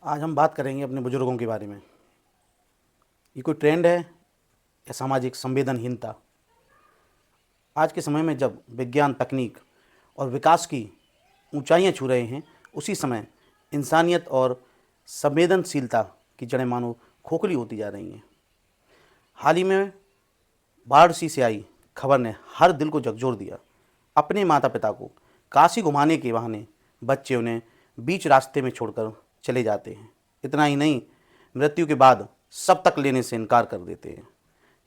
आज हम बात करेंगे अपने बुजुर्गों के बारे में। ये कोई ट्रेंड है या सामाजिक संवेदनहीनता? आज के समय में जब विज्ञान, तकनीक और विकास की ऊंचाइयां छू रहे हैं, उसी समय इंसानियत और संवेदनशीलता की जड़ें मानो खोखली होती जा रही हैं। हाल ही में वाराणसी से आई खबर ने हर दिल को झकझोर दिया। अपने माता पिता को काशी घुमाने के बहाने बच्चे उन्हें बीच रास्ते में छोड़कर चले जाते हैं। इतना ही नहीं, मृत्यु के बाद सब तक लेने से इनकार कर देते हैं।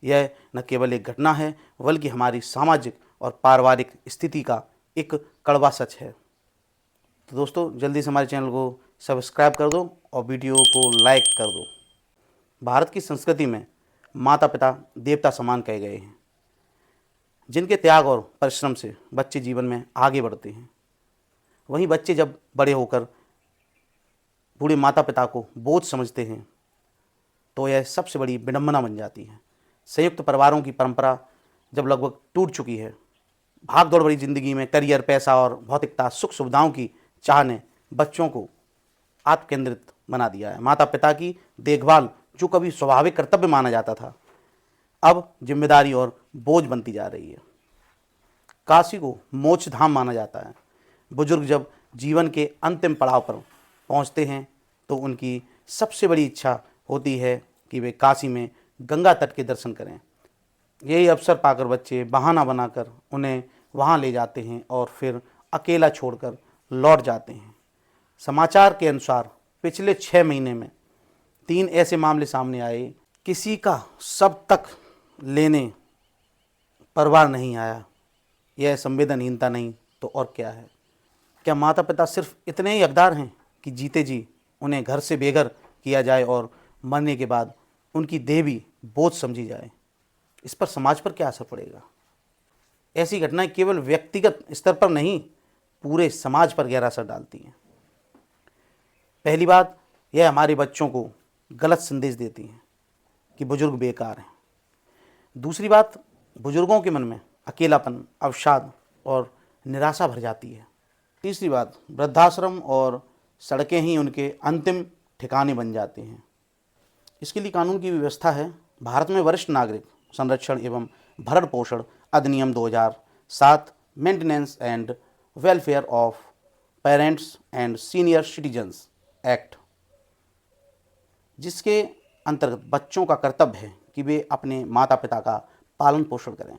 यह न केवल एक घटना है, बल्कि हमारी सामाजिक और पारिवारिक स्थिति का एक कड़वा सच है। तो दोस्तों, जल्दी से हमारे चैनल को सब्सक्राइब कर दो और वीडियो को लाइक कर दो। भारत की संस्कृति में माता पिता देवता समान कहे गए हैं, जिनके त्याग और परिश्रम से बच्चे जीवन में आगे बढ़ते हैं। वहीं बच्चे जब बड़े होकर बूढ़े माता पिता को बोझ समझते हैं, तो यह सबसे बड़ी विडंबना बन जाती है। संयुक्त परिवारों की परंपरा जब लगभग टूट चुकी है, भाग दौड़ भरी जिंदगी में करियर, पैसा और भौतिकता, सुख सुविधाओं की चाह ने बच्चों को आत्मकेंद्रित बना दिया है। माता पिता की देखभाल, जो कभी स्वाभाविक कर्तव्य माना जाता था, अब जिम्मेदारी और बोझ बनती जा रही है। काशी को मोक्ष धाम माना जाता है। बुजुर्ग जब जीवन के अंतिम पड़ाव पर पहुंचते हैं, तो उनकी सबसे बड़ी इच्छा होती है कि वे काशी में गंगा तट के दर्शन करें। यही अवसर पाकर बच्चे बहाना बनाकर उन्हें वहां ले जाते हैं और फिर अकेला छोड़कर लौट जाते हैं। समाचार के अनुसार पिछले 6 महीने में 3 ऐसे मामले सामने आए। किसी का सब तक लेने परिवार नहीं आया। यह संवेदनहीनता नहीं तो और क्या है? क्या माता पिता सिर्फ इतने ही हकदार हैं कि जीते जी उन्हें घर से बेघर किया जाए और मरने के बाद उनकी देह भी बोझ समझी जाए? इस पर समाज पर क्या असर पड़ेगा? ऐसी घटनाएं केवल व्यक्तिगत स्तर पर नहीं, पूरे समाज पर गहरा असर डालती हैं। पहली बात, यह हमारे बच्चों को गलत संदेश देती हैं कि बुजुर्ग बेकार हैं। दूसरी बात, बुजुर्गों के मन में अकेलापन, अवसाद और निराशा भर जाती है। तीसरी बात, वृद्धाश्रम और सड़कें ही उनके अंतिम ठिकाने बन जाते हैं। इसके लिए कानून की व्यवस्था है। भारत में वरिष्ठ नागरिक संरक्षण एवं भरण पोषण अधिनियम 2007, maintenance and welfare of parents and senior citizens act, जिसके अंतर्गत बच्चों का कर्तव्य है कि वे अपने माता पिता का पालन पोषण करें।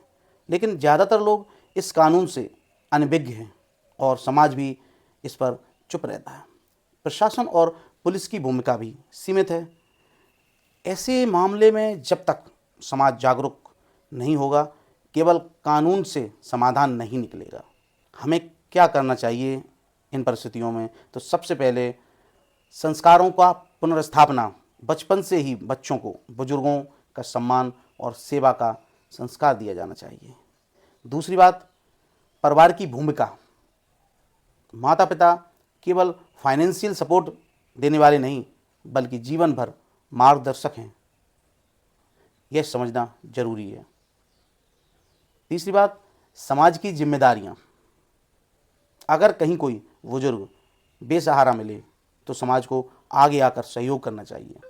लेकिन ज़्यादातर लोग इस कानून से अनभिज्ञ हैं और समाज भी इस पर चुप रहता है। प्रशासन और पुलिस की भूमिका भी सीमित है। ऐसे मामले में जब तक समाज जागरूक नहीं होगा, केवल कानून से समाधान नहीं निकलेगा। हमें क्या करना चाहिए इन परिस्थितियों में? तो सबसे पहले संस्कारों का पुनर्स्थापना। बचपन से ही बच्चों को बुजुर्गों का सम्मान और सेवा का संस्कार दिया जाना चाहिए। दूसरी बात, परिवार की भूमिका। माता पिता केवल फाइनेंशियल सपोर्ट देने वाले नहीं, बल्कि जीवन भर मार्गदर्शक हैं। यह समझना जरूरी है। तीसरी बात, समाज की जिम्मेदारियां। अगर कहीं कोई बुजुर्ग बेसहारा मिले, तो समाज को आगे आकर सहयोग करना चाहिए।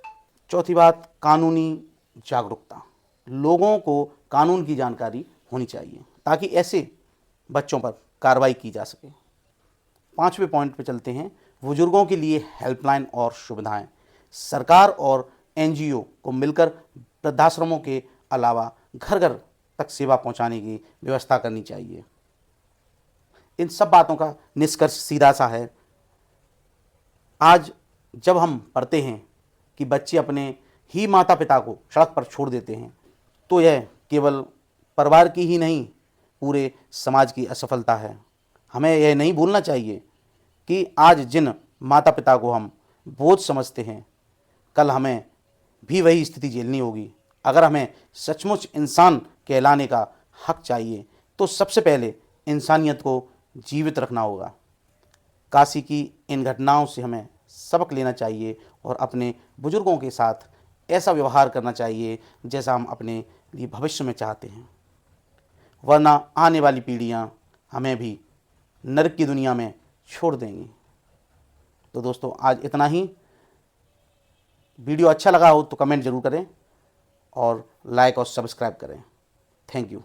चौथी बात, कानूनी जागरूकता। लोगों को कानून की जानकारी होनी चाहिए ताकि ऐसे बच्चों पर कार्रवाई की जा सके। 5वें पॉइंट पे चलते हैं, बुजुर्गों के लिए हेल्पलाइन और सुविधाएं। सरकार और एनजीओ को मिलकर वृद्धाश्रमों के अलावा घर घर तक सेवा पहुंचाने की व्यवस्था करनी चाहिए। इन सब बातों का निष्कर्ष सीधा सा है। आज जब हम पढ़ते हैं कि बच्चे अपने ही माता पिता को सड़क पर छोड़ देते हैं, तो यह केवल परिवार की ही नहीं, पूरे समाज की असफलता है। हमें यह नहीं भूलना चाहिए कि आज जिन माता पिता को हम बोझ समझते हैं, कल हमें भी वही स्थिति झेलनी होगी। अगर हमें सचमुच इंसान कहलाने का हक चाहिए, तो सबसे पहले इंसानियत को जीवित रखना होगा। काशी की इन घटनाओं से हमें सबक लेना चाहिए और अपने बुजुर्गों के साथ ऐसा व्यवहार करना चाहिए जैसा हम अपने लिए भविष्य में चाहते हैं, वरना आने वाली पीढ़ियां हमें भी नरक की दुनिया में छोड़ देंगी। तो दोस्तों, आज इतना ही। वीडियो अच्छा लगा हो तो कमेंट ज़रूर करें और लाइक और सब्सक्राइब करें। Thank you.